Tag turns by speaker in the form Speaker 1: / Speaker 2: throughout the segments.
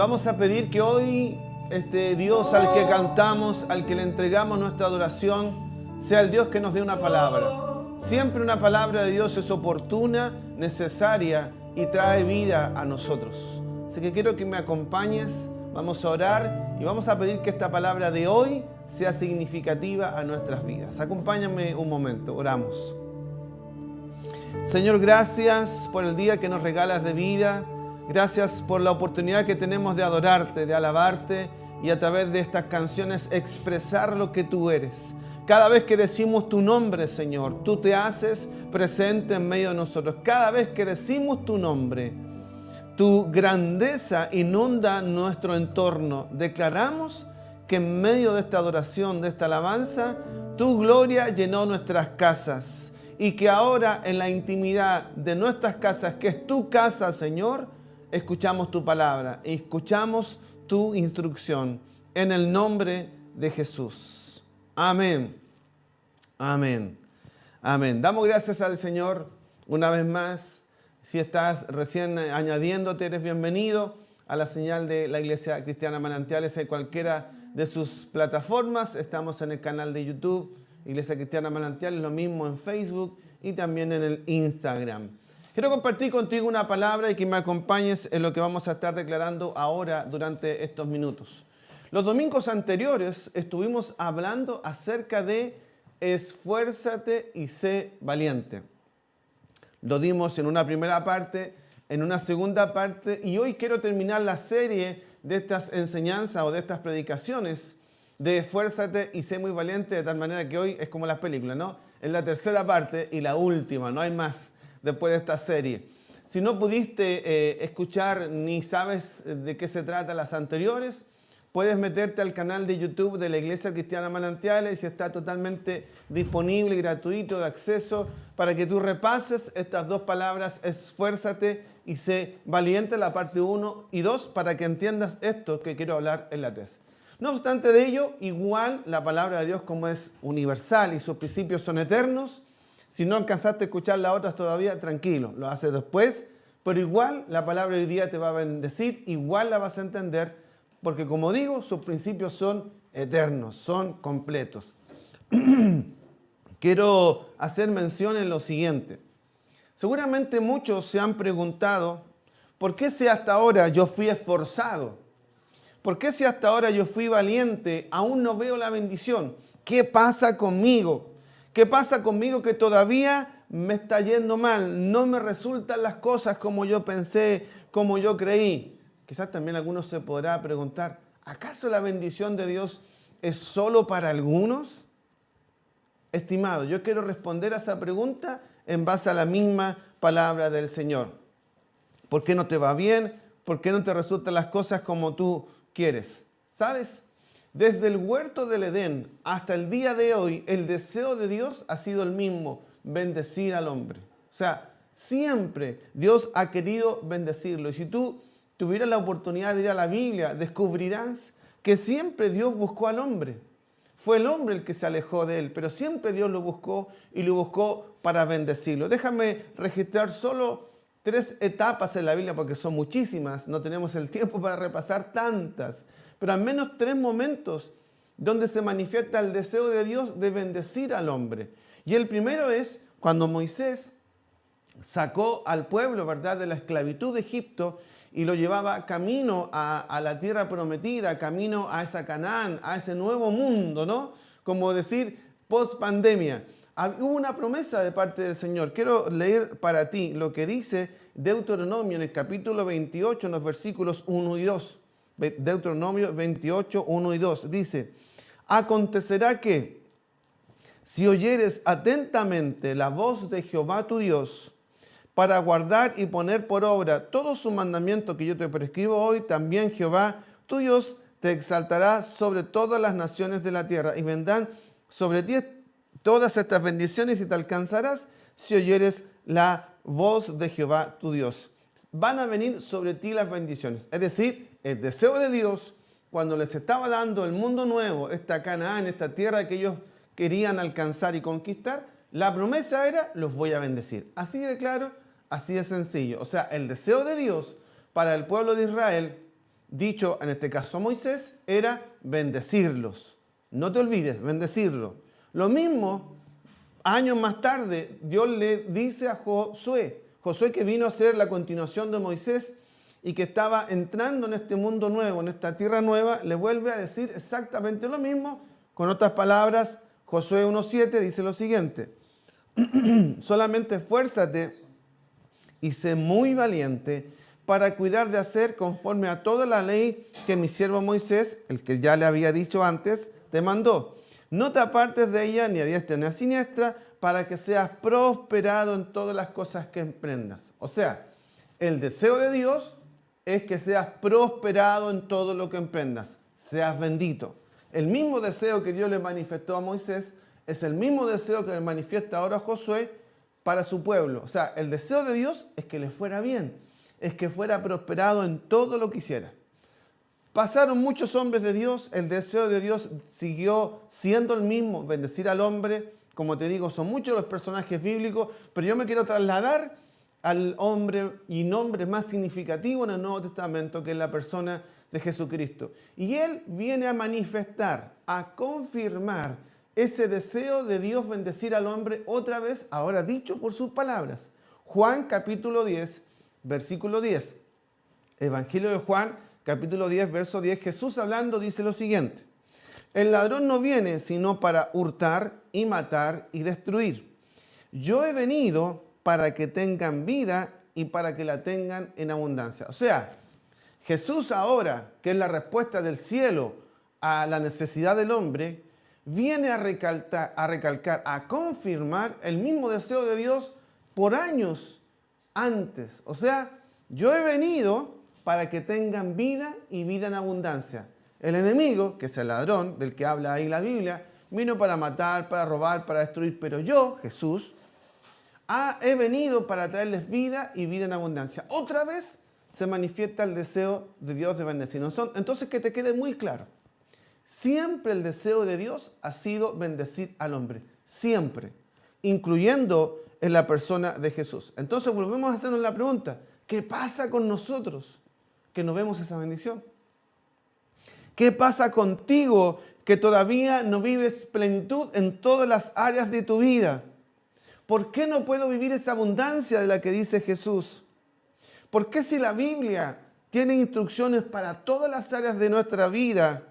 Speaker 1: Vamos a pedir que hoy este Dios al que cantamos, al que le entregamos nuestra adoración, sea el Dios que nos dé una palabra. Siempre una palabra de Dios es oportuna, necesaria y trae vida a nosotros. Así que quiero que me acompañes, vamos a orar y vamos a pedir que esta palabra de hoy sea significativa a nuestras vidas. Acompáñame un momento, oramos. Señor, gracias por el día que nos regalas de vida. Gracias por la oportunidad que tenemos de adorarte, de alabarte y a través de estas canciones expresar lo que tú eres. Cada vez que decimos tu nombre, Señor, tú te haces presente en medio de nosotros. Cada vez que decimos tu nombre, tu grandeza inunda nuestro entorno. Declaramos que en medio de esta adoración, de esta alabanza, tu gloria llenó nuestras casas y que ahora en la intimidad de nuestras casas, que es tu casa, Señor, escuchamos tu palabra y escuchamos tu instrucción en el nombre de Jesús. Amén. Amén. Amén. Damos gracias al Señor una vez más. Si estás recién añadiéndote, eres bienvenido a la señal de la Iglesia Cristiana Manantiales en cualquiera de sus plataformas. Estamos en el canal de YouTube, Iglesia Cristiana Manantiales, lo mismo en Facebook y también en el Instagram. Quiero compartir contigo una palabra y que me acompañes en lo que vamos a estar declarando ahora durante estos minutos. Los domingos anteriores estuvimos hablando acerca de esfuérzate y sé valiente. Lo dimos en una primera parte, en una segunda parte y hoy quiero terminar la serie de estas enseñanzas o de estas predicaciones de esfuérzate y sé muy valiente, de tal manera que hoy es como las películas, ¿no? Es la tercera parte y la última, no hay más después de esta serie. Si no pudiste escuchar ni sabes de qué se trata las anteriores, puedes meterte al canal de YouTube de la Iglesia Cristiana Manantiales y está totalmente disponible y gratuito de acceso para que tú repases estas dos palabras, esfuérzate y sé valiente, la parte 1 y 2, para que entiendas esto que quiero hablar en la 3. No obstante de ello, igual la palabra de Dios como es universal y sus principios son eternos, si no alcanzaste a escuchar las otras todavía, tranquilo, lo haces después, pero igual la palabra de hoy día te va a bendecir, igual la vas a entender, porque como digo, sus principios son eternos, son completos. Quiero hacer mención en lo siguiente. Seguramente muchos se han preguntado, ¿por qué si hasta ahora yo fui esforzado? ¿Por qué si hasta ahora yo fui valiente, aún no veo la bendición? ¿Qué pasa conmigo? ¿Qué pasa conmigo que todavía me está yendo mal? No me resultan las cosas como yo pensé, como yo creí. Quizás también algunos se podrá preguntar, ¿acaso la bendición de Dios es solo para algunos? Estimado, yo quiero responder a esa pregunta en base a la misma palabra del Señor. ¿Por qué no te va bien? ¿Por qué no te resultan las cosas como tú quieres? ¿Sabes? Desde el huerto del Edén hasta el día de hoy, el deseo de Dios ha sido el mismo, bendecir al hombre. O sea, siempre Dios ha querido bendecirlo. Y si tú tuvieras la oportunidad de ir a la Biblia, descubrirás que siempre Dios buscó al hombre. Fue el hombre el que se alejó de él, pero siempre Dios lo buscó y lo buscó para bendecirlo. Déjame registrar solo 3 etapas en la Biblia, porque son muchísimas, no tenemos el tiempo para repasar tantas, pero al menos 3 momentos donde se manifiesta el deseo de Dios de bendecir al hombre. Y el primero es cuando Moisés sacó al pueblo, ¿verdad?, de la esclavitud de Egipto y lo llevaba camino a la tierra prometida, camino a esa Canaán, a ese nuevo mundo, ¿no? Como decir, post pandemia. Hubo una promesa de parte del Señor. Quiero leer para ti lo que dice Deuteronomio en el capítulo 28, en los versículos 1 y 2. Deuteronomio 28, 1 y 2. Dice, acontecerá que si oyeres atentamente la voz de Jehová tu Dios, para guardar y poner por obra todo su mandamiento que yo te prescribo hoy, también Jehová tu Dios te exaltará sobre todas las naciones de la tierra y vendrán sobre ti todas estas bendiciones y te alcanzarás si oyeres la voz de Jehová tu Dios. Van a venir sobre ti las bendiciones. Es decir, el deseo de Dios, cuando les estaba dando el mundo nuevo, esta Canaán, esta tierra que ellos querían alcanzar y conquistar, la promesa era, los voy a bendecir. Así de claro, así de sencillo. O sea, el deseo de Dios para el pueblo de Israel dicho en este caso a Moisés, era bendecirlos. No te olvides, bendecirlos. Lo mismo, años más tarde, Dios le dice a Josué, Josué que vino a ser la continuación de Moisés y que estaba entrando en este mundo nuevo, en esta tierra nueva, le vuelve a decir exactamente lo mismo. Con otras palabras, Josué 1:7 dice lo siguiente: solamente esfuérzate y sé muy valiente para cuidar de hacer conforme a toda la ley que mi siervo Moisés, el que ya le había dicho antes, te mandó. No te apartes de ella ni a diestra ni a siniestra, para que seas prosperado en todas las cosas que emprendas. O sea, el deseo de Dios es que seas prosperado en todo lo que emprendas, seas bendito. El mismo deseo que Dios le manifestó a Moisés es el mismo deseo que le manifiesta ahora a Josué para su pueblo. O sea, el deseo de Dios es que le fuera bien, es que fuera prosperado en todo lo que hiciera. Pasaron muchos hombres de Dios, el deseo de Dios siguió siendo el mismo, bendecir al hombre. Como te digo, son muchos los personajes bíblicos, pero yo me quiero trasladar al hombre y nombre más significativo en el Nuevo Testamento, que es la persona de Jesucristo. Y Él viene a manifestar, a confirmar ese deseo de Dios bendecir al hombre otra vez, ahora dicho por sus palabras. Juan capítulo 10, versículo 10. Evangelio de Juan capítulo 10, verso 10. Jesús hablando dice lo siguiente: el ladrón no viene sino para hurtar y matar y destruir. Yo he venido para que tengan vida y para que la tengan en abundancia. O sea, Jesús ahora, que es la respuesta del cielo a la necesidad del hombre, viene a recalcar, a confirmar el mismo deseo de Dios por años antes. O sea, yo he venido para que tengan vida y vida en abundancia. El enemigo, que es el ladrón del que habla ahí la Biblia, vino para matar, para robar, para destruir, pero yo, Jesús, he venido para traerles vida y vida en abundancia. Otra vez se manifiesta el deseo de Dios de bendecirnos. Entonces, que te quede muy claro, siempre el deseo de Dios ha sido bendecir al hombre, siempre, incluyendo en la persona de Jesús. Entonces volvemos a hacernos la pregunta: ¿qué pasa con nosotros que no vemos esa bendición? ¿Qué pasa contigo que todavía no vives plenitud en todas las áreas de tu vida? ¿Por qué no puedo vivir esa abundancia de la que dice Jesús? ¿Por qué si la Biblia tiene instrucciones para todas las áreas de nuestra vida,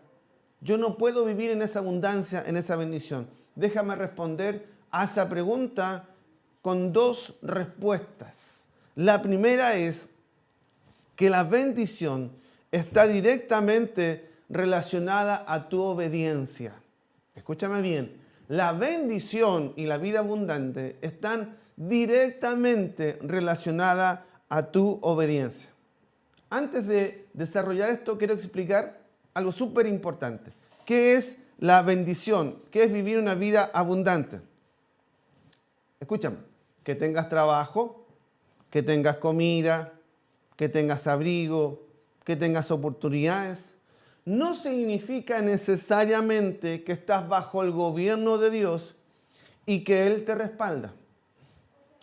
Speaker 1: yo no puedo vivir en esa abundancia, en esa bendición? Déjame responder a esa pregunta con dos respuestas. La primera es que la bendición está directamente relacionada a tu obediencia. Escúchame bien. La bendición y la vida abundante están directamente relacionadas a tu obediencia. Antes de desarrollar esto, quiero explicar algo súper importante. ¿Qué es la bendición? ¿Qué es vivir una vida abundante? Escúchame, que tengas trabajo, que tengas comida, que tengas abrigo, que tengas oportunidades, no significa necesariamente que estás bajo el gobierno de Dios y que Él te respalda.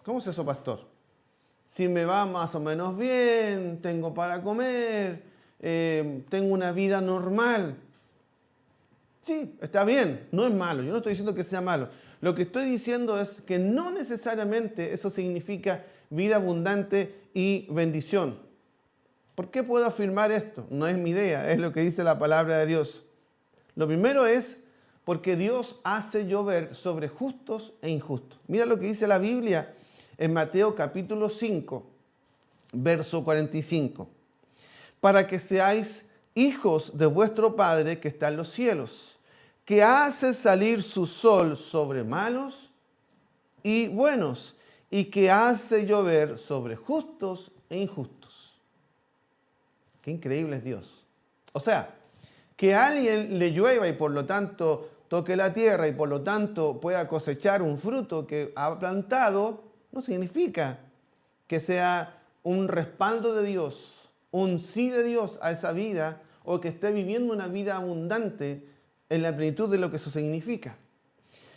Speaker 1: ¿Cómo es eso, pastor? Si me va más o menos bien, tengo para comer, tengo una vida normal. Sí, está bien, no es malo, yo no estoy diciendo que sea malo. Lo que estoy diciendo es que no necesariamente eso significa vida abundante y bendición. ¿Por qué puedo afirmar esto? No es mi idea, es lo que dice la palabra de Dios. Lo primero es porque Dios hace llover sobre justos e injustos. Mira lo que dice la Biblia en Mateo capítulo 5, verso 45. Para que seáis hijos de vuestro Padre que está en los cielos, que hace salir su sol sobre malos y buenos, y que hace llover sobre justos e injustos. Qué increíble es Dios. O sea, que a alguien le llueva y por lo tanto toque la tierra y por lo tanto pueda cosechar un fruto que ha plantado, no significa que sea un respaldo de Dios, un sí de Dios a esa vida o que esté viviendo una vida abundante en la plenitud de lo que eso significa.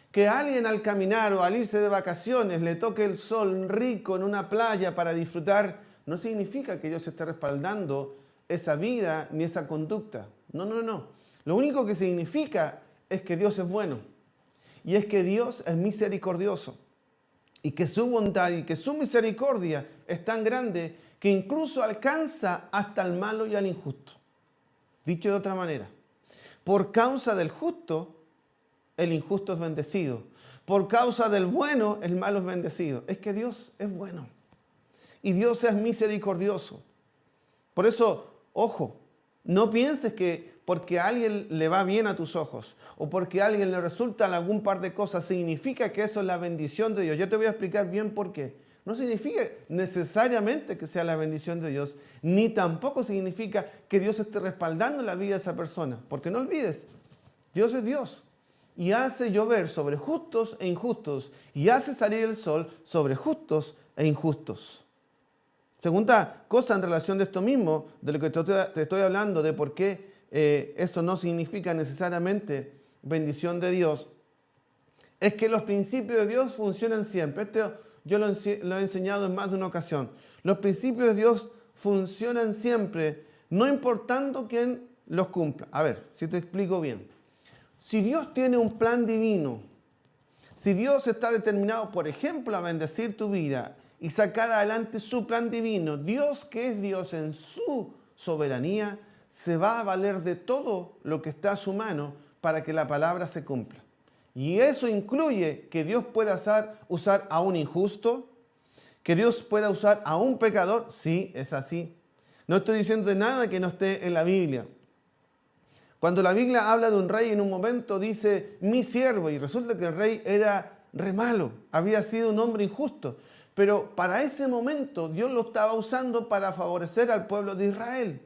Speaker 1: Que a alguien al caminar o al irse de vacaciones le toque el sol rico en una playa para disfrutar, no significa que Dios esté respaldando esa vida ni esa conducta. No, no, no. Lo único que significa es que Dios es bueno. Y es que Dios es misericordioso. Y que su bondad y que su misericordia es tan grande que incluso alcanza hasta el malo y al injusto. Dicho de otra manera, por causa del justo, el injusto es bendecido. Por causa del bueno, el malo es bendecido. Es que Dios es bueno. Y Dios es misericordioso. Por eso, ojo, no pienses que porque a alguien le va bien a tus ojos o porque a alguien le resultan algún par de cosas, significa que eso es la bendición de Dios. Yo te voy a explicar bien por qué. No significa necesariamente que sea la bendición de Dios, ni tampoco significa que Dios esté respaldando la vida de esa persona. Porque no olvides, Dios es Dios y hace llover sobre justos e injustos y hace salir el sol sobre justos e injustos. Segunda cosa en relación de esto mismo, de lo que te estoy hablando, de por qué eso no significa necesariamente bendición de Dios, es que los principios de Dios funcionan siempre. Esto yo lo he enseñado en más de una ocasión. Los principios de Dios funcionan siempre, no importando quién los cumpla. A ver, si te explico bien. Si Dios tiene un plan divino, si Dios está determinado, por ejemplo, a bendecir tu vida y sacar adelante su plan divino, Dios, que es Dios en su soberanía, se va a valer de todo lo que está a su mano para que la palabra se cumpla. Y eso incluye que Dios pueda usar a un injusto, que Dios pueda usar a un pecador. Sí, es así. No estoy diciendo nada que no esté en la Biblia. Cuando la Biblia habla de un rey, en un momento dice mi siervo, y resulta que el rey era re malo, había sido un hombre injusto. Pero para ese momento Dios lo estaba usando para favorecer al pueblo de Israel.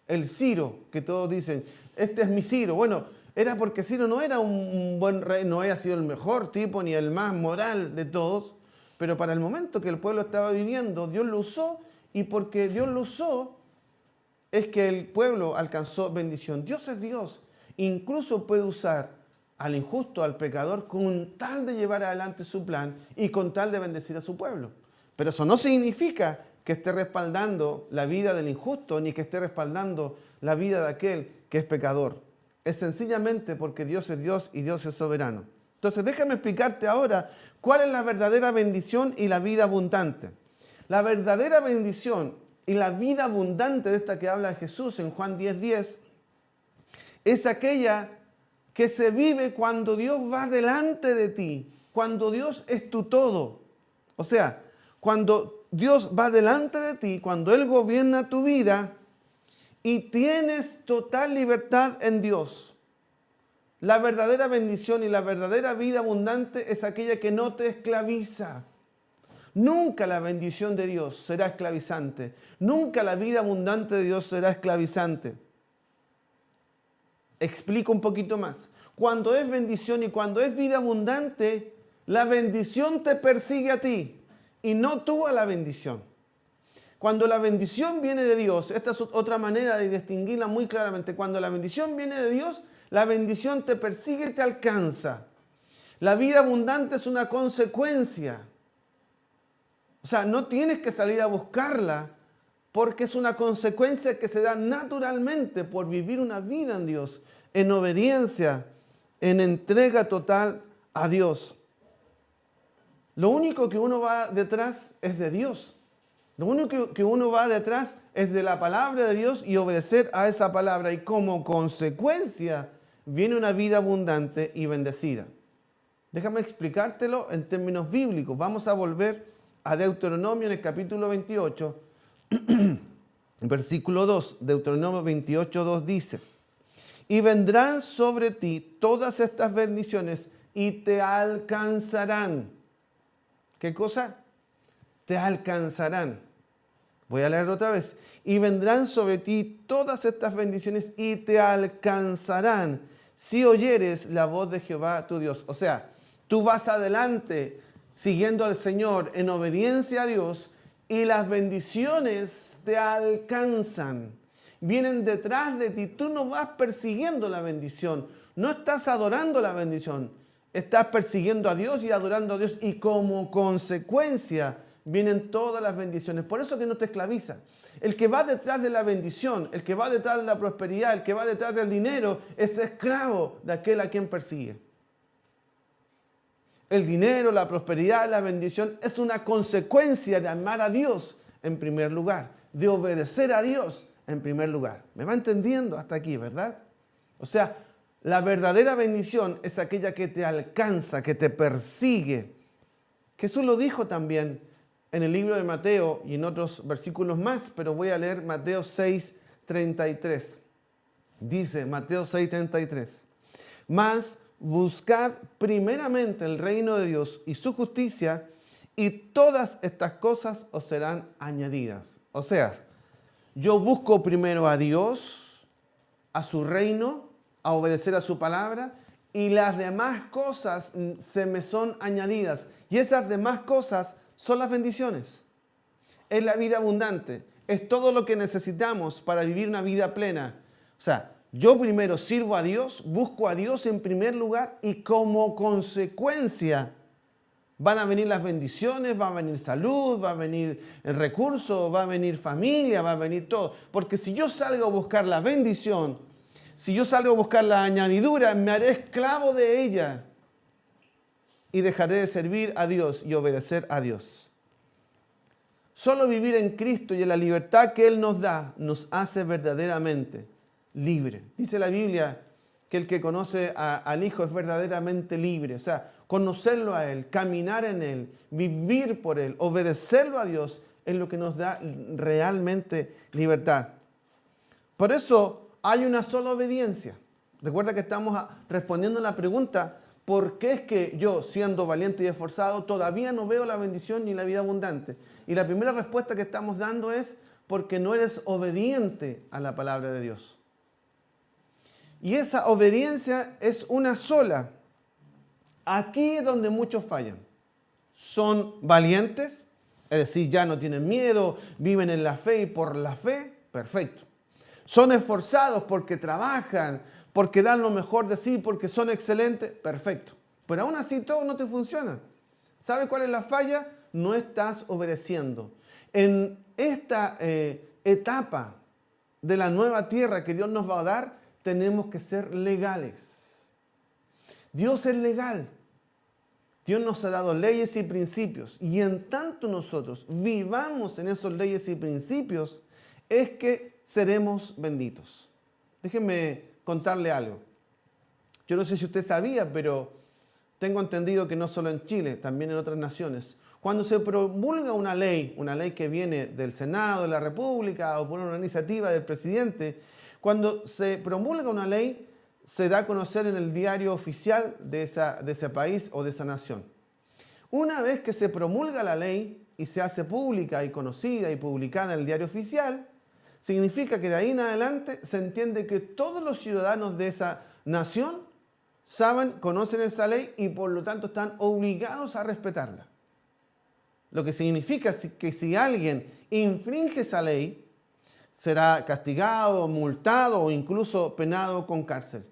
Speaker 1: El Ciro, que todos dicen, este es mi Ciro. Bueno, era porque Ciro no era un buen rey, no había sido el mejor tipo ni el más moral de todos, pero para el momento que el pueblo estaba viviendo, Dios lo usó, y porque Dios lo usó, es que el pueblo alcanzó bendición. Dios es Dios. Incluso puede usar al injusto, al pecador, con tal de llevar adelante su plan y con tal de bendecir a su pueblo. Pero eso no significa que esté respaldando la vida del injusto, ni que esté respaldando la vida de aquel que es pecador. Es sencillamente porque Dios es Dios y Dios es soberano. Entonces déjame explicarte ahora cuál es la verdadera bendición y la vida abundante. La verdadera bendición y la vida abundante de esta que habla Jesús en Juan 10:10 es aquella que se vive cuando Dios va delante de ti, cuando Dios es tu todo. O sea, cuando Dios va delante de ti, cuando Él gobierna tu vida y tienes total libertad en Dios. La verdadera bendición y la verdadera vida abundante es aquella que no te esclaviza. Nunca la bendición de Dios será esclavizante. Nunca la vida abundante de Dios será esclavizante. Explico un poquito más. Cuando es bendición y cuando es vida abundante, la bendición te persigue a ti y no tú a la bendición. Cuando la bendición viene de Dios, esta es otra manera de distinguirla muy claramente. Cuando la bendición viene de Dios, la bendición te persigue y te alcanza. La vida abundante es una consecuencia. O sea, no tienes que salir a buscarla porque es una consecuencia que se da naturalmente por vivir una vida en Dios, en obediencia, en entrega total a Dios. Lo único que uno va detrás es de Dios. Lo único que uno va detrás es de la palabra de Dios y obedecer a esa palabra. Y como consecuencia viene una vida abundante y bendecida. Déjame explicártelo en términos bíblicos. Vamos a volver a Deuteronomio en el capítulo 28, versículo 2. Deuteronomio 28, 2 dice: y vendrán sobre ti todas estas bendiciones y te alcanzarán. ¿Qué cosa? Te alcanzarán. Voy a leer otra vez. Y vendrán sobre ti todas estas bendiciones y te alcanzarán si oyeres la voz de Jehová tu Dios. O sea, tú vas adelante siguiendo al Señor en obediencia a Dios y las bendiciones te alcanzan. Vienen detrás de ti. Tú no vas persiguiendo la bendición. No estás adorando la bendición. Estás persiguiendo a Dios y adorando a Dios. Y como consecuencia vienen todas las bendiciones. Por eso que no te esclaviza. El que va detrás de la bendición, el que va detrás de la prosperidad, el que va detrás del dinero, es esclavo de aquel a quien persigue. El dinero, la prosperidad, la bendición es una consecuencia de amar a Dios en primer lugar, de obedecer a Dios en primer lugar. ¿Me va entendiendo hasta aquí, verdad? O sea, la verdadera bendición es aquella que te alcanza, que te persigue. Jesús lo dijo también en el libro de Mateo y en otros versículos más, pero voy a leer Mateo 6:33. Dice Mateo 6:33, mas buscad primeramente el reino de Dios y su justicia, y todas estas cosas os serán añadidas. O sea, yo busco primero a Dios, a su reino, a obedecer a su palabra, y las demás cosas se me son añadidas. Y esas demás cosas son las bendiciones. Es la vida abundante. Es todo lo que necesitamos para vivir una vida plena. O sea, yo primero sirvo a Dios, busco a Dios en primer lugar, y como consecuencia van a venir las bendiciones, va a venir salud, va a venir el recurso, va a venir familia, va a venir todo. Porque si yo salgo a buscar la bendición, si yo salgo a buscar la añadidura, me haré esclavo de ella y dejaré de servir a Dios y obedecer a Dios. Solo vivir en Cristo y en la libertad que Él nos da nos hace verdaderamente libre. Dice la Biblia que el que conoce al Hijo es verdaderamente libre. O sea, conocerlo a Él, caminar en Él, vivir por Él, obedecerlo a Dios es lo que nos da realmente libertad. Por eso hay una sola obediencia. Recuerda que estamos respondiendo a la pregunta, ¿por qué es que yo, siendo valiente y esforzado, todavía no veo la bendición ni la vida abundante? Y la primera respuesta que estamos dando es porque no eres obediente a la palabra de Dios. Y esa obediencia es una sola. Aquí es donde muchos fallan. Son valientes, es decir, ya no tienen miedo, viven en la fe y por la fe, perfecto. Son esforzados porque trabajan, porque dan lo mejor de sí, porque son excelentes, perfecto. Pero aún así todo no te funciona. ¿Sabe cuál es la falla? No estás obedeciendo. En esta etapa de la nueva tierra que Dios nos va a dar, tenemos que ser legales. Dios es legal. Dios nos ha dado leyes y principios. Y en tanto nosotros vivamos en esas leyes y principios, es que seremos benditos. Déjenme contarle algo. Yo no sé si usted sabía, pero tengo entendido que no solo en Chile, también en otras naciones, cuando se promulga una ley que viene del Senado de la República o por una iniciativa del presidente, cuando se promulga una ley, se da a conocer en el diario oficial de ese país o de esa nación. Una vez que se promulga la ley y se hace pública y conocida y publicada en el diario oficial, significa que de ahí en adelante se entiende que todos los ciudadanos de esa nación saben, conocen esa ley y por lo tanto están obligados a respetarla. Lo que significa que si alguien infringe esa ley, será castigado, multado o incluso penado con cárcel.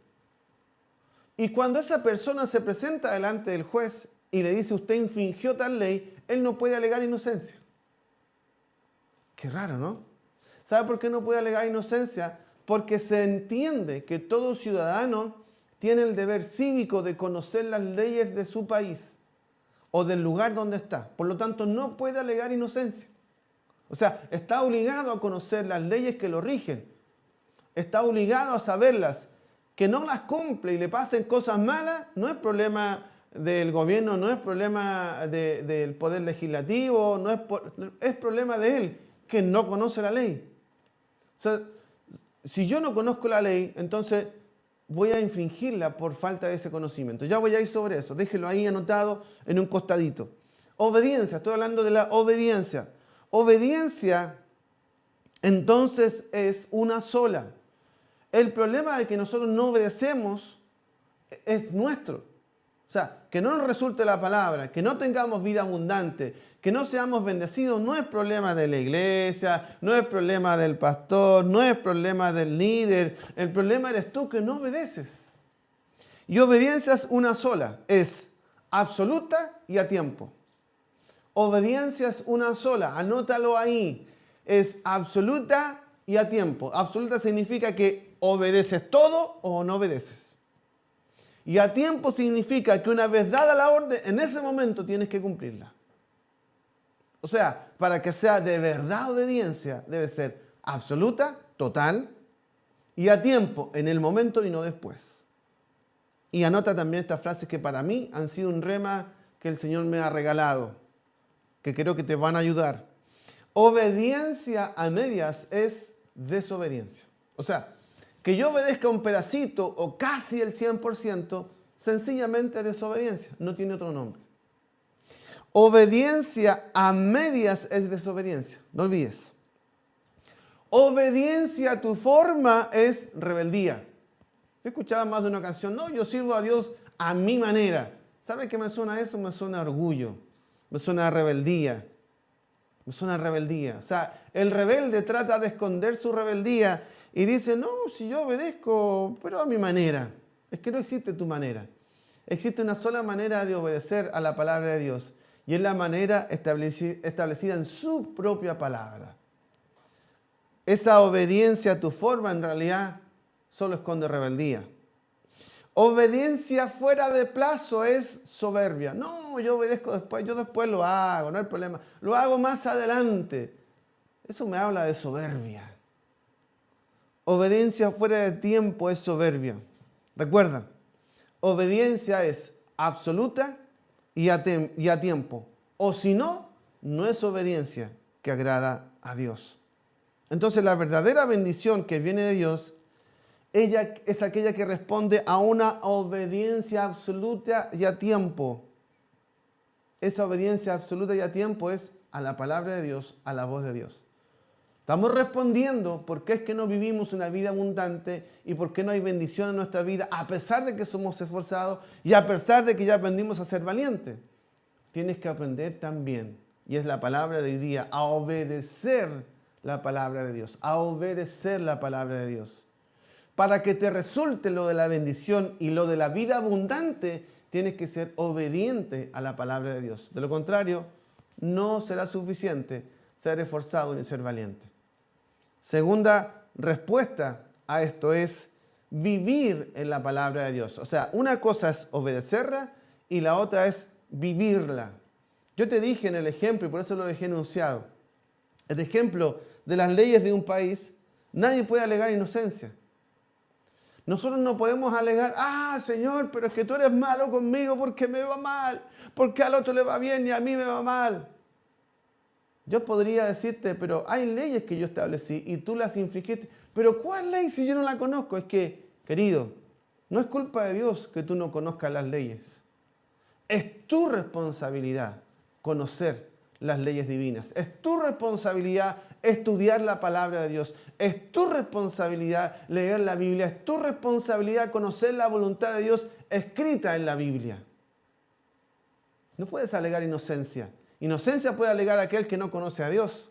Speaker 1: Y cuando esa persona se presenta delante del juez y le dice usted infringió tal ley, él no puede alegar inocencia. Qué raro, ¿no? ¿Sabe por qué no puede alegar inocencia? Porque se entiende que todo ciudadano tiene el deber cívico de conocer las leyes de su país o del lugar donde está. Por lo tanto, no puede alegar inocencia. O sea, está obligado a conocer las leyes que lo rigen. Está obligado a saberlas. Que no las cumple y le pasen cosas malas, no es problema del gobierno, no es problema del poder legislativo, es problema de él, que no conoce la ley. O sea, si yo no conozco la ley, entonces voy a infringirla por falta de ese conocimiento. Ya voy a ir sobre eso, déjelo ahí anotado en un costadito. Obediencia, estoy hablando de la obediencia. Obediencia, entonces, es una sola. El problema de que nosotros no obedecemos es nuestro. O sea, que no nos resulte la palabra, que no tengamos vida abundante, que no seamos bendecidos, no es problema de la iglesia, no es problema del pastor, no es problema del líder. El problema eres tú que no obedeces. Y obediencia es una sola, es absoluta y a tiempo. Obediencia es una sola, anótalo ahí. es absoluta y a tiempo. Absoluta significa que obedeces todo o no obedeces. Y a tiempo significa que una vez dada la orden, en ese momento tienes que cumplirla. O sea, para que sea de verdad obediencia, debe ser absoluta, total, y a tiempo, en el momento y no después. Y anota también estas frases que para mí han sido un rema que el Señor me ha regalado, que creo que te van a ayudar. Obediencia a medias es desobediencia. O sea, que yo obedezca un pedacito o casi el 100%, sencillamente es desobediencia, no tiene otro nombre. Obediencia a medias es desobediencia, no olvides. Obediencia a tu forma es rebeldía. Yo escuchaba más de una canción, no, yo sirvo a Dios a mi manera. ¿Sabe qué me suena eso? Me suena a orgullo, me suena a rebeldía. Me suena a rebeldía. O sea, el rebelde trata de esconder su rebeldía y dice, no, si yo obedezco, pero a mi manera. Es que no existe tu manera. Existe una sola manera de obedecer a la palabra de Dios y es la manera establecida en su propia palabra. Esa obediencia a tu forma en realidad solo esconde rebeldía. Obediencia fuera de plazo es soberbia. No, yo obedezco después, yo después lo hago, no hay problema. Lo hago más adelante. Eso me habla de soberbia. Obediencia fuera de tiempo es soberbia. Recuerda, obediencia es absoluta y a tiempo. O si no, no es obediencia que agrada a Dios. Entonces la verdadera bendición que viene de Dios, ella es aquella que responde a una obediencia absoluta y a tiempo. Esa obediencia absoluta y a tiempo es a la palabra de Dios, a la voz de Dios. Estamos respondiendo por qué es que no vivimos una vida abundante y por qué no hay bendición en nuestra vida, a pesar de que somos esforzados y a pesar de que ya aprendimos a ser valientes. Tienes que aprender también, y es la palabra de hoy día, a obedecer la palabra de Dios, a obedecer la palabra de Dios. Para que te resulte lo de la bendición y lo de la vida abundante, tienes que ser obediente a la palabra de Dios. De lo contrario, no será suficiente ser esforzado ni ser valiente. Segunda respuesta a esto es vivir en la palabra de Dios. O sea, una cosa es obedecerla y la otra es vivirla. Yo te dije en el ejemplo, y por eso lo dejé enunciado, el ejemplo de las leyes de un país, nadie puede alegar inocencia. Nosotros no podemos alegar, Señor, pero es que tú eres malo conmigo porque me va mal, porque al otro le va bien y a mí me va mal. Yo podría decirte, pero hay leyes que yo establecí y tú las infringiste. Pero ¿cuál ley si yo no la conozco? Es que, querido, no es culpa de Dios que tú no conozcas las leyes. Es tu responsabilidad conocer las leyes divinas. Es tu responsabilidad estudiar la palabra de Dios. Es tu responsabilidad leer la Biblia. Es tu responsabilidad conocer la voluntad de Dios escrita en la Biblia. No puedes alegar inocencia. Inocencia puede alegar aquel que no conoce a Dios.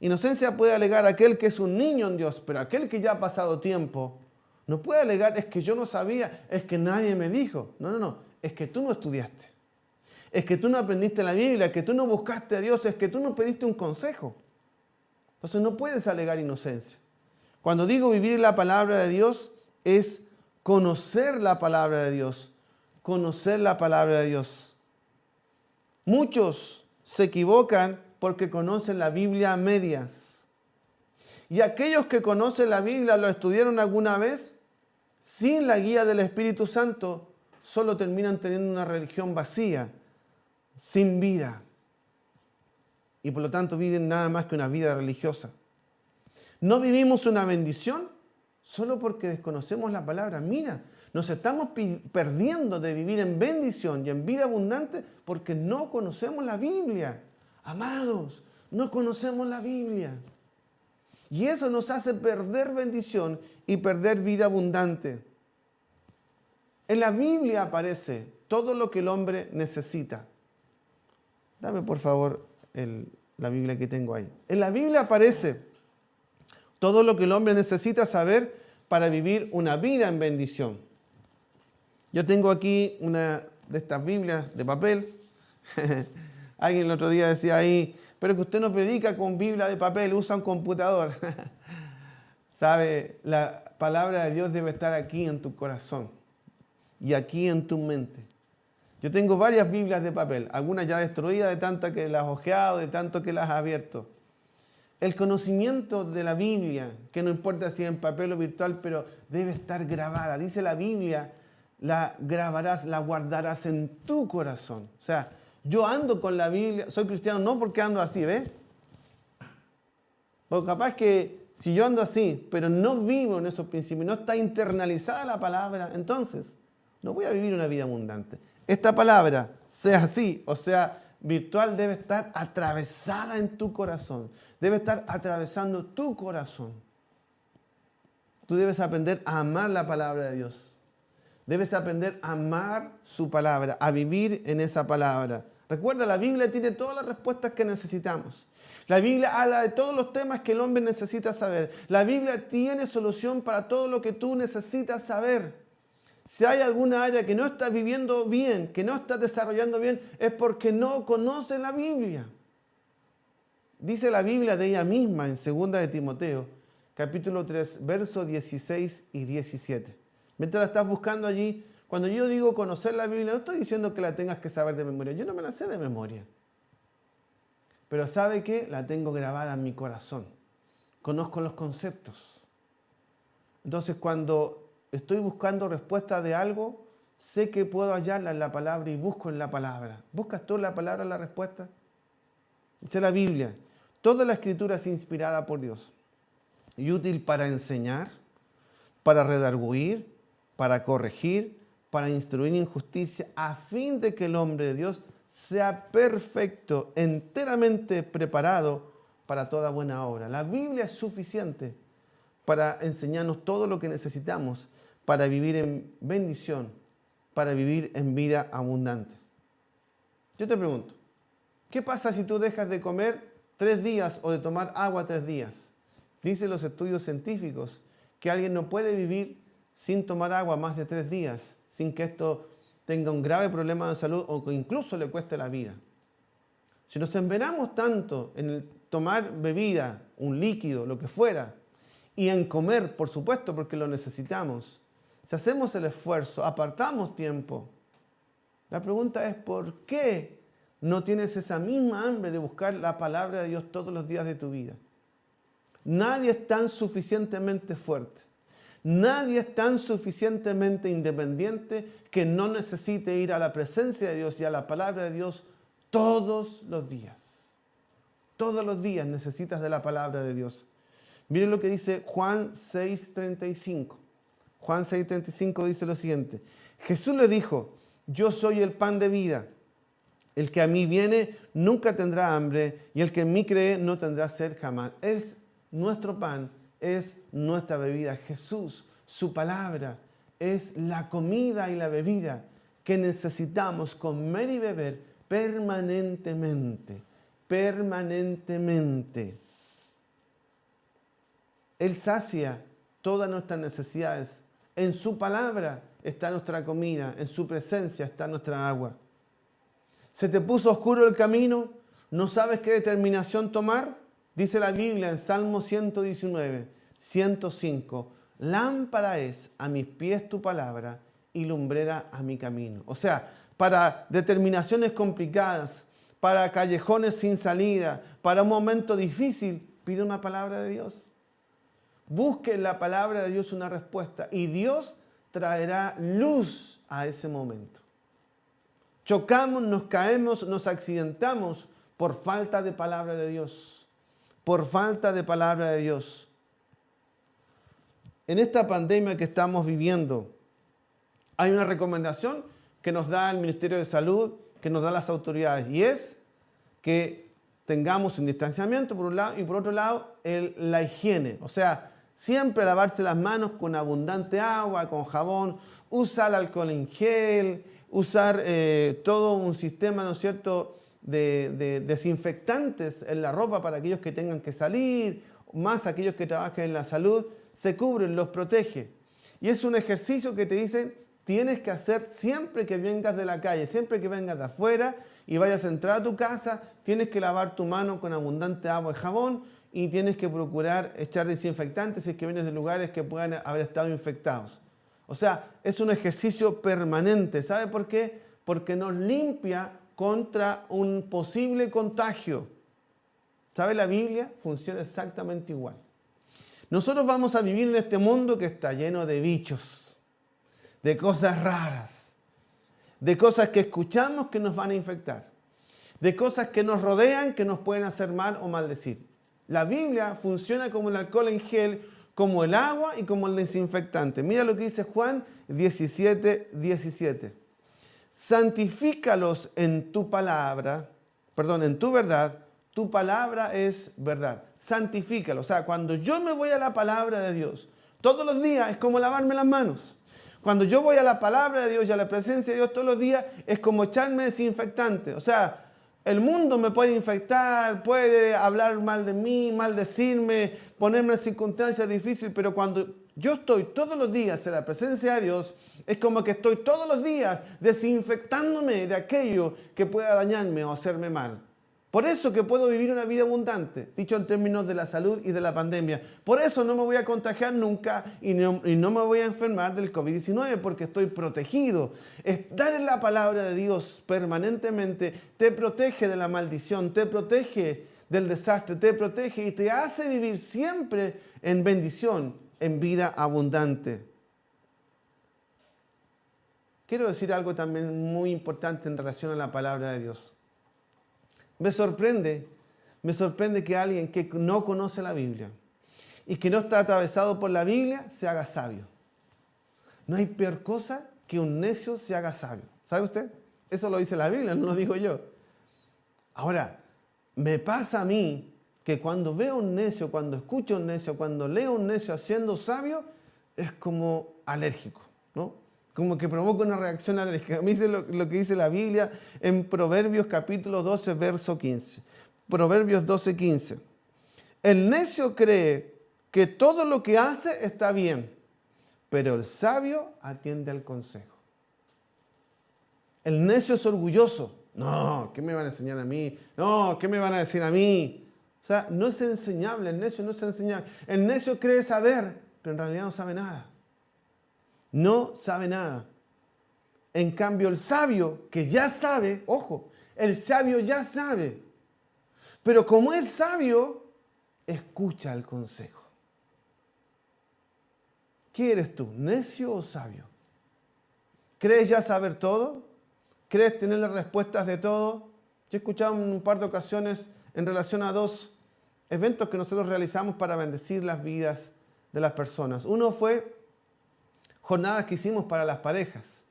Speaker 1: Inocencia puede alegar aquel que es un niño en Dios, pero aquel que ya ha pasado tiempo no puede alegar, es que yo no sabía, es que nadie me dijo. No, es que tú no estudiaste. Es que tú no aprendiste la Biblia, es que tú no buscaste a Dios, es que tú no pediste un consejo. Entonces no puedes alegar inocencia. Cuando digo vivir la palabra de Dios, es conocer la palabra de Dios. Conocer la palabra de Dios. Muchos se equivocan porque conocen la Biblia a medias. Y aquellos que conocen la Biblia, lo estudiaron alguna vez, sin la guía del Espíritu Santo, solo terminan teniendo una religión vacía, sin vida. Y por lo tanto viven nada más que una vida religiosa. No vivimos una bendición solo porque desconocemos la palabra. Mira, nos estamos perdiendo de vivir en bendición y en vida abundante porque no conocemos la Biblia. Amados, no conocemos la Biblia. Y eso nos hace perder bendición y perder vida abundante. En la Biblia aparece todo lo que el hombre necesita. Dame por favor la Biblia que tengo ahí. En la Biblia aparece todo lo que el hombre necesita saber para vivir una vida en bendición. Yo tengo aquí una de estas Biblias de papel. Alguien el otro día decía ahí, pero que usted no predica con Biblia de papel, usa un computador. ¿Sabe? La palabra de Dios debe estar aquí en tu corazón y aquí en tu mente. Yo tengo varias Biblias de papel, algunas ya destruidas de tanto que las he hojeado, de tanto que las he abierto. El conocimiento de la Biblia, que no importa si es en papel o virtual, pero debe estar grabada. Dice la Biblia, la grabarás, la guardarás en tu corazón. O sea, yo ando con la Biblia, soy cristiano no porque ando así, ¿ves? Porque capaz que si yo ando así, pero no vivo en esos principios, no está internalizada la palabra, entonces no voy a vivir una vida abundante. Esta palabra, sea así o sea virtual, debe estar atravesada en tu corazón. Debe estar atravesando tu corazón. Tú debes aprender a amar la palabra de Dios. Debes aprender a amar su palabra, a vivir en esa palabra. Recuerda, la Biblia tiene todas las respuestas que necesitamos. La Biblia habla de todos los temas que el hombre necesita saber. La Biblia tiene solución para todo lo que tú necesitas saber. Si hay alguna área que no estás viviendo bien, que no estás desarrollando bien, es porque no conoces la Biblia. Dice la Biblia de ella misma en 2 de Timoteo, capítulo 3, versos 16 y 17. Mientras la estás buscando allí, cuando yo digo conocer la Biblia, no estoy diciendo que la tengas que saber de memoria. Yo no me la sé de memoria. Pero ¿sabe qué? La tengo grabada en mi corazón. Conozco los conceptos. Entonces, cuando estoy buscando respuesta de algo, sé que puedo hallarla en la palabra y busco en la palabra. ¿Buscas tú en la palabra la respuesta? Dice la Biblia, toda la escritura es inspirada por Dios y útil para enseñar, para redarguir, para corregir, para instruir en justicia, a fin de que el hombre de Dios sea perfecto, enteramente preparado para toda buena obra. La Biblia es suficiente para enseñarnos todo lo que necesitamos para vivir en bendición, para vivir en vida abundante. Yo te pregunto, ¿qué pasa si tú dejas de comer 3 días o de tomar agua 3 días? Dicen los estudios científicos que alguien no puede vivir sin tomar agua más de 3 días, sin que esto tenga un grave problema de salud o que incluso le cueste la vida. Si nos envenenamos tanto en el tomar bebida, un líquido, lo que fuera, y en comer, por supuesto, porque lo necesitamos, si hacemos el esfuerzo, apartamos tiempo, la pregunta es ¿por qué no tienes esa misma hambre de buscar la palabra de Dios todos los días de tu vida? Nadie es tan suficientemente fuerte. Nadie es tan suficientemente independiente que no necesite ir a la presencia de Dios y a la palabra de Dios todos los días. Todos los días necesitas de la palabra de Dios. Miren lo que dice Juan 6:35. Juan 6:35 dice lo siguiente. Jesús le dijo, yo soy el pan de vida. El que a mí viene nunca tendrá hambre y el que en mí cree no tendrá sed jamás. Es nuestro pan, es nuestra bebida. Jesús, su palabra, es la comida y la bebida que necesitamos comer y beber permanentemente. Permanentemente. Él sacia todas nuestras necesidades. En su palabra está nuestra comida, en su presencia está nuestra agua. ¿Se te puso oscuro el camino? ¿No sabes qué determinación tomar? Dice la Biblia en Salmo 119, 105. Lámpara es a mis pies tu palabra y lumbrera a mi camino. O sea, para determinaciones complicadas, para callejones sin salida, para un momento difícil, pide una palabra de Dios. Busque en la palabra de Dios una respuesta y Dios traerá luz a ese momento. Chocamos, nos caemos, nos accidentamos por falta de palabra de Dios. Por falta de palabra de Dios. En esta pandemia que estamos viviendo, hay una recomendación que nos da el Ministerio de Salud, que nos dan las autoridades, y es que tengamos un distanciamiento por un lado y por otro lado la higiene. O sea, siempre lavarse las manos con abundante agua, con jabón, usar alcohol en gel, usar todo un sistema, ¿no es cierto?, de desinfectantes en la ropa para aquellos que tengan que salir, más aquellos que trabajen en la salud, se cubren, los protege. Y es un ejercicio que te dicen, tienes que hacer siempre que vengas de la calle, siempre que vengas de afuera y vayas a entrar a tu casa, tienes que lavar tu mano con abundante agua y jabón y tienes que procurar echar desinfectantes si es que vienes de lugares que puedan haber estado infectados. O sea, es un ejercicio permanente. ¿Sabe por qué? Porque nos limpia contra un posible contagio. ¿Sabe? La Biblia funciona exactamente igual. Nosotros vamos a vivir en este mundo que está lleno de bichos, de cosas raras, de cosas que escuchamos que nos van a infectar, de cosas que nos rodean que nos pueden hacer mal o maldecir. La Biblia funciona como el alcohol en gel, como el agua y como el desinfectante. Mira lo que dice Juan 17:17. Santifícalos en tu palabra, en tu verdad. Tu palabra es verdad. Santifícalo. O sea, cuando yo me voy a la palabra de Dios, todos los días es como lavarme las manos. Cuando yo voy a la palabra de Dios y a la presencia de Dios todos los días, es como echarme desinfectante. O sea, el mundo me puede infectar, puede hablar mal de mí, maldecirme, ponerme en circunstancias difíciles, pero cuando yo estoy todos los días en la presencia de Dios, es como que estoy todos los días desinfectándome de aquello que pueda dañarme o hacerme mal. Por eso que puedo vivir una vida abundante, dicho en términos de la salud y de la pandemia. Por eso no me voy a contagiar nunca y no me voy a enfermar del COVID-19 porque estoy protegido. Estar en la palabra de Dios permanentemente te protege de la maldición, te protege del desastre, te protege y te hace vivir siempre en bendición, en vida abundante. Quiero decir algo también muy importante en relación a la palabra de Dios. Me sorprende que alguien que no conoce la Biblia y que no está atravesado por la Biblia se haga sabio. No hay peor cosa que un necio se haga sabio. ¿Sabe usted? Eso lo dice la Biblia, no lo digo yo. Ahora, me pasa a mí que cuando veo a un necio, cuando escucho a un necio, cuando leo a un necio haciendo sabio, es como alérgico, ¿no? Como que provoca una reacción alérgica. Me dice lo que dice la Biblia en Proverbios capítulo 12, verso 15. Proverbios 12, 15. El necio cree que todo lo que hace está bien, pero el sabio atiende al consejo. El necio es orgulloso. No, ¿qué me van a enseñar a mí? No, ¿qué me van a decir a mí? O sea, no es enseñable, el necio no es enseñable. El necio cree saber, pero en realidad no sabe nada. No sabe nada. En cambio, el sabio que ya sabe, ojo, el sabio ya sabe. Pero como es sabio, escucha el consejo. ¿Qué eres tú, necio o sabio? ¿Crees ya saber todo? ¿Crees tener las respuestas de todo? Yo he escuchado en un par de ocasiones en relación a 2 eventos que nosotros realizamos para bendecir las vidas de las personas. Uno fue jornadas que hicimos para las parejas.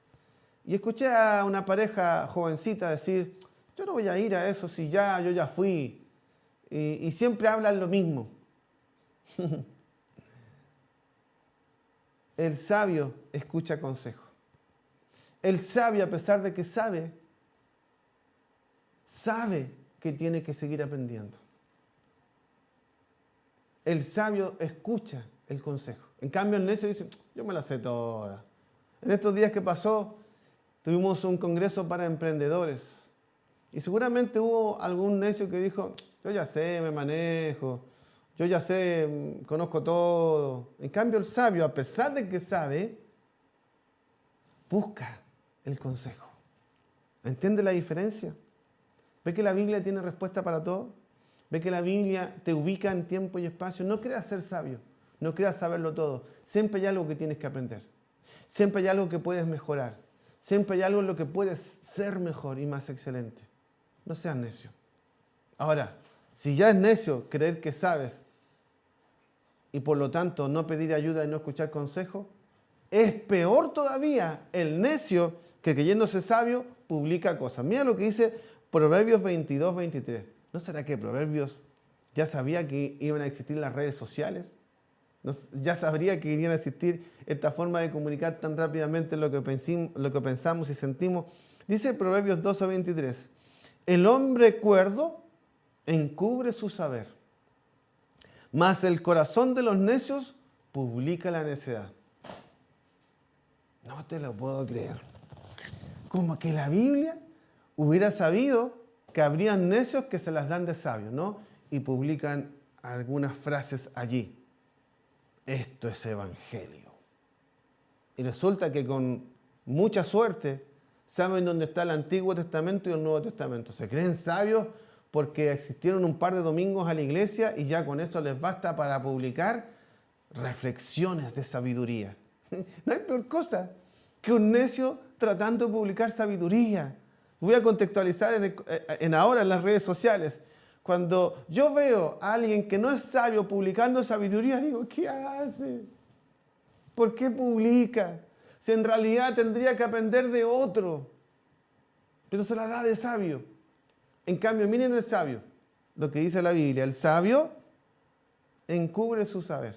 Speaker 1: Y escuché a una pareja jovencita decir, yo no voy a ir a eso si yo ya fui. Y siempre hablan lo mismo. El sabio escucha consejo. El sabio, a pesar de que sabe que tiene que seguir aprendiendo. El sabio escucha el consejo. En cambio, el necio dice, yo me la sé toda. En estos días que pasó, tuvimos un congreso para emprendedores. Y seguramente hubo algún necio que dijo, yo ya sé, me manejo. Yo ya sé, conozco todo. En cambio, el sabio, a pesar de que sabe, busca el consejo. ¿Entiende la diferencia? ¿Ve que la Biblia tiene respuesta para todo? ¿Ve que la Biblia te ubica en tiempo y espacio? No creas ser sabio. No creas saberlo todo. Siempre hay algo que tienes que aprender. Siempre hay algo que puedes mejorar. Siempre hay algo en lo que puedes ser mejor y más excelente. No seas necio. Ahora, si ya es necio creer que sabes y por lo tanto no pedir ayuda y no escuchar consejo, es peor todavía el necio que creyéndose sabio publica cosas. Mira lo que dice Proverbios 22, 23. ¿No será que Proverbios ya sabía que iban a existir las redes sociales? Ya sabría que irían a existir esta forma de comunicar tan rápidamente lo que pensamos y sentimos. Dice Proverbios 12, 23. El hombre cuerdo encubre su saber, mas el corazón de los necios publica la necedad. No te lo puedo creer. Como que la Biblia hubiera sabido que habrían necios que se las dan de sabios, ¿no? Y publican algunas frases allí. Esto es evangelio. Y resulta que con mucha suerte saben dónde está el Antiguo Testamento y el Nuevo Testamento. Se creen sabios porque asistieron un par de domingos a la iglesia y ya con eso les basta para publicar reflexiones de sabiduría. No hay peor cosa que un necio tratando de publicar sabiduría. Voy a contextualizar ahora en las redes sociales. Cuando yo veo a alguien que no es sabio publicando sabiduría, digo, ¿qué hace? ¿Por qué publica? Si en realidad tendría que aprender de otro. Pero se la da de sabio. En cambio, miren el sabio. Lo que dice la Biblia. El sabio encubre su saber.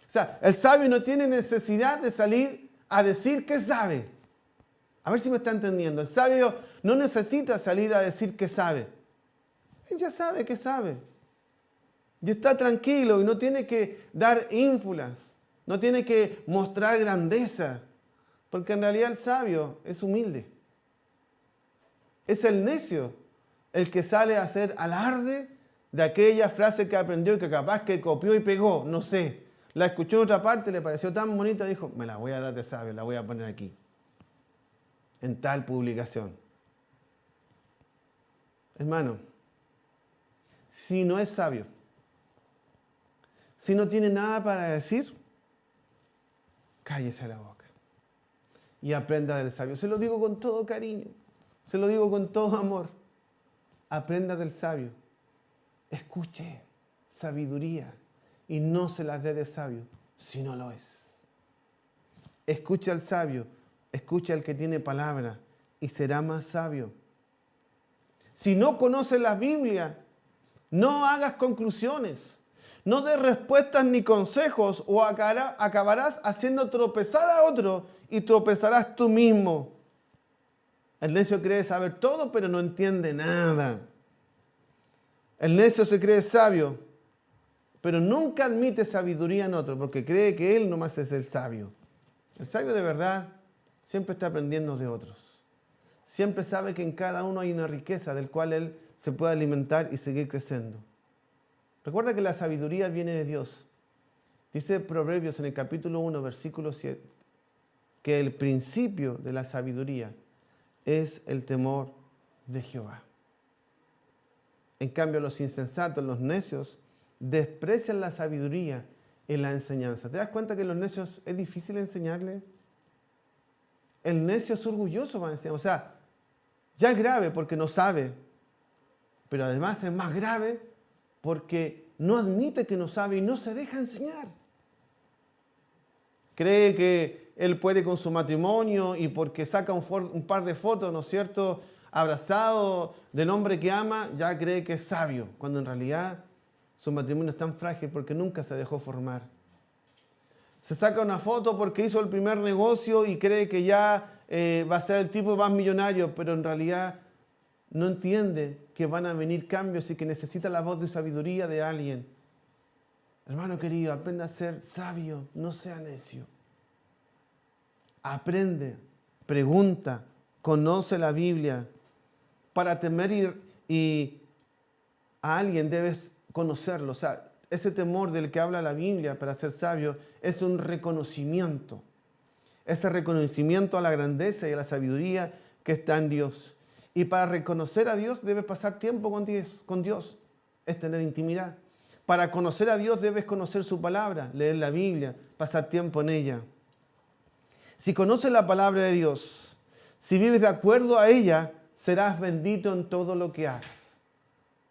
Speaker 1: O sea, el sabio no tiene necesidad de salir a decir que sabe. A ver si me está entendiendo. El sabio no necesita salir a decir que sabe. Él ya sabe que sabe. Y está tranquilo y no tiene que dar ínfulas. No tiene que mostrar grandeza. Porque en realidad el sabio es humilde. Es el necio el que sale a hacer alarde de aquella frase que aprendió y que capaz que copió y pegó. No sé. La escuchó en otra parte, le pareció tan bonita, dijo, me la voy a dar de sabio, la voy a poner aquí. En tal publicación. Hermano, si no es sabio, si no tiene nada para decir, cállese la boca y aprenda del sabio. Se lo digo con todo cariño, se lo digo con todo amor. Aprenda del sabio, escuche sabiduría y no se las dé de sabio si no lo es. Escucha al sabio, escucha al que tiene palabra y será más sabio. Si no conoces la Biblia, no hagas conclusiones, no des respuestas ni consejos o acabarás haciendo tropezar a otro y tropezarás tú mismo. El necio cree saber todo, pero no entiende nada. El necio se cree sabio, pero nunca admite sabiduría en otro, porque cree que él nomás es el sabio. El sabio de verdad siempre está aprendiendo de otros. Siempre sabe que en cada uno hay una riqueza del cual él se puede alimentar y seguir creciendo. Recuerda que la sabiduría viene de Dios. Dice Proverbios en el capítulo 1, versículo 7, que el principio de la sabiduría es el temor de Jehová. En cambio, los insensatos, los necios, desprecian la sabiduría en la enseñanza. ¿Te das cuenta que a los necios es difícil enseñarles? El necio es orgulloso para enseñar. O sea, ya es grave porque no sabe, pero además es más grave porque no admite que no sabe y no se deja enseñar. Cree que él puede con su matrimonio y porque saca un par de fotos, ¿no es cierto?, abrazado del hombre que ama, ya cree que es sabio, cuando en realidad su matrimonio es tan frágil porque nunca se dejó formar. Se saca una foto porque hizo el primer negocio y cree que ya va a ser el tipo más millonario, pero en realidad no entiende que van a venir cambios y que necesita la voz de sabiduría de alguien. Hermano querido, aprenda a ser sabio, no sea necio. Aprende, pregunta, conoce la Biblia. Para temer y a alguien debes conocerlo. O sea, ese temor del que habla la Biblia para ser sabio es un reconocimiento. Ese reconocimiento a la grandeza y a la sabiduría que está en Dios. Y para reconocer a Dios debes pasar tiempo con Dios. Es tener intimidad. Para conocer a Dios debes conocer su palabra, leer la Biblia, pasar tiempo en ella. Si conoces la palabra de Dios, si vives de acuerdo a ella, serás bendito en todo lo que hagas.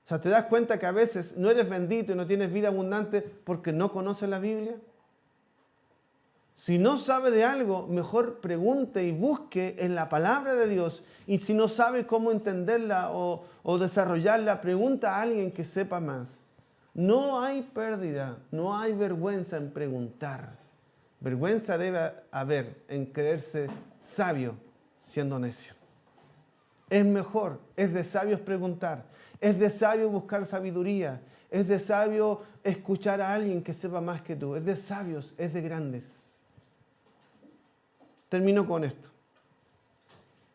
Speaker 1: O sea, ¿te das cuenta que a veces no eres bendito y no tienes vida abundante porque no conoces la Biblia? Si no sabe de algo, mejor pregunte y busque en la palabra de Dios. Y si no sabe cómo entenderla o desarrollarla, pregunta a alguien que sepa más. No hay pérdida, no hay vergüenza en preguntar. Vergüenza debe haber en creerse sabio siendo necio. Es mejor, es de sabios preguntar, es de sabio buscar sabiduría, es de sabio escuchar a alguien que sepa más que tú, es de sabios, es de grandes. Termino con esto.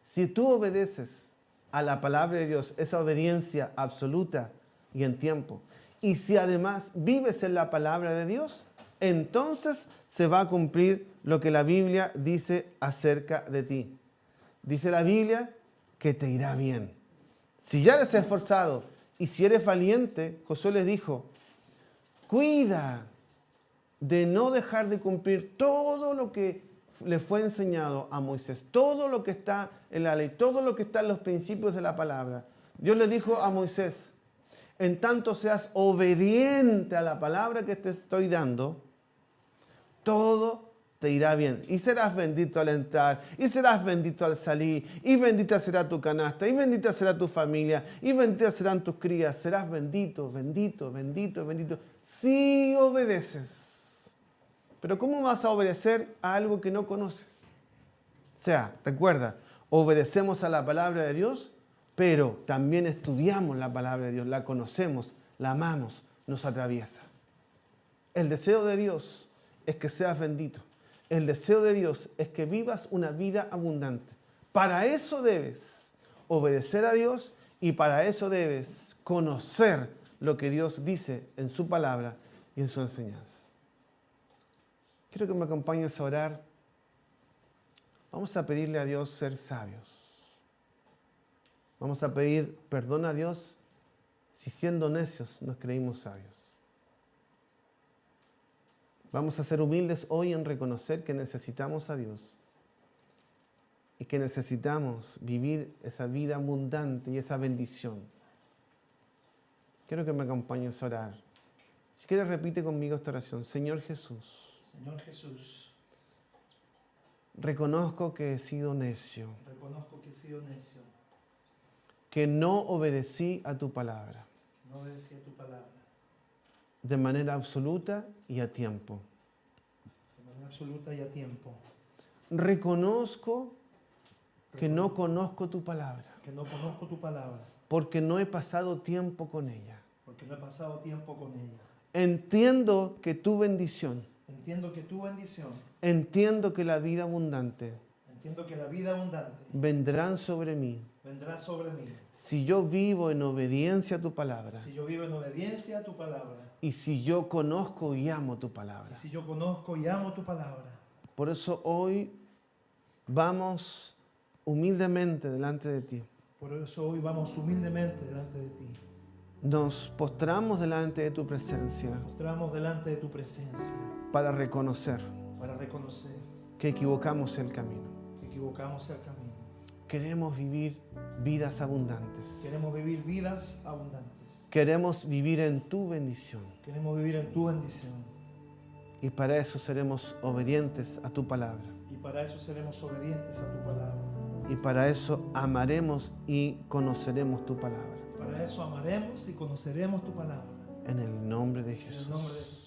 Speaker 1: Si tú obedeces a la palabra de Dios, esa obediencia absoluta y en tiempo, y si además vives en la palabra de Dios, entonces se va a cumplir lo que la Biblia dice acerca de ti. Dice la Biblia que te irá bien. Si ya eres esforzado y si eres valiente, Josué les dijo, cuida de no dejar de cumplir todo lo que le fue enseñado a Moisés, todo lo que está en la ley, todo lo que está en los principios de la palabra. Dios le dijo a Moisés, en tanto seas obediente a la palabra que te estoy dando, todo te irá bien. Y serás bendito al entrar, y serás bendito al salir, y bendita será tu canasta, y bendita será tu familia, y benditas serán tus crías. Serás bendito, bendito, bendito, bendito, si obedeces. Pero ¿cómo vas a obedecer a algo que no conoces? O sea, recuerda, obedecemos a la palabra de Dios, pero también estudiamos la palabra de Dios, la conocemos, la amamos, nos atraviesa. El deseo de Dios es que seas bendito. El deseo de Dios es que vivas una vida abundante. Para eso debes obedecer a Dios y para eso debes conocer lo que Dios dice en su palabra y en su enseñanza. Quiero que me acompañes a orar. Vamos a pedirle a Dios ser sabios. Vamos a pedir perdón a Dios si siendo necios nos creímos sabios. Vamos a ser humildes hoy en reconocer que necesitamos a Dios y que necesitamos vivir esa vida abundante y esa bendición. Quiero que me acompañes a orar. Si quieres, repite conmigo esta oración. Señor Jesús.
Speaker 2: Señor Jesús,
Speaker 1: reconozco que he sido necio,
Speaker 2: reconozco que he sido necio,
Speaker 1: que no obedecí a tu palabra,
Speaker 2: que no obedecí a tu palabra,
Speaker 1: de manera absoluta y a tiempo.
Speaker 2: de manera absoluta y a tiempo.
Speaker 1: Reconozco que no conozco tu palabra,
Speaker 2: que no conozco tu palabra,
Speaker 1: porque no he pasado tiempo con ella.
Speaker 2: porque no he pasado tiempo con ella.
Speaker 1: Entiendo que tu bendición,
Speaker 2: Entiendo que tu bendición,
Speaker 1: entiendo que la vida abundante
Speaker 2: entiendo que la vida abundante
Speaker 1: vendrán sobre mí
Speaker 2: vendrá sobre mí.
Speaker 1: si yo vivo en obediencia a tu palabra
Speaker 2: Si yo vivo en obediencia a tu palabra,
Speaker 1: y si yo conozco y amo tu palabra.
Speaker 2: y si yo conozco y amo tu palabra.
Speaker 1: Por eso hoy vamos humildemente delante de ti.
Speaker 2: Por eso hoy vamos humildemente delante de ti.
Speaker 1: Nos postramos delante de tu presencia
Speaker 2: Nos mostramos delante de tu presencia
Speaker 1: para reconocer
Speaker 2: para reconocer
Speaker 1: que equivocamos el camino.
Speaker 2: que equivocamos el camino.
Speaker 1: Queremos vivir vidas abundantes.
Speaker 2: Queremos vivir vidas abundantes.
Speaker 1: Queremos vivir en tu bendición.
Speaker 2: Queremos vivir en tu bendición.
Speaker 1: Y para eso seremos obedientes a tu palabra.
Speaker 2: Y para eso seremos obedientes a tu palabra.
Speaker 1: Y para eso amaremos y conoceremos tu palabra.
Speaker 2: Para eso amaremos y conoceremos tu palabra.
Speaker 1: En el nombre de
Speaker 2: En
Speaker 1: Jesús.
Speaker 2: el nombre de Jesús.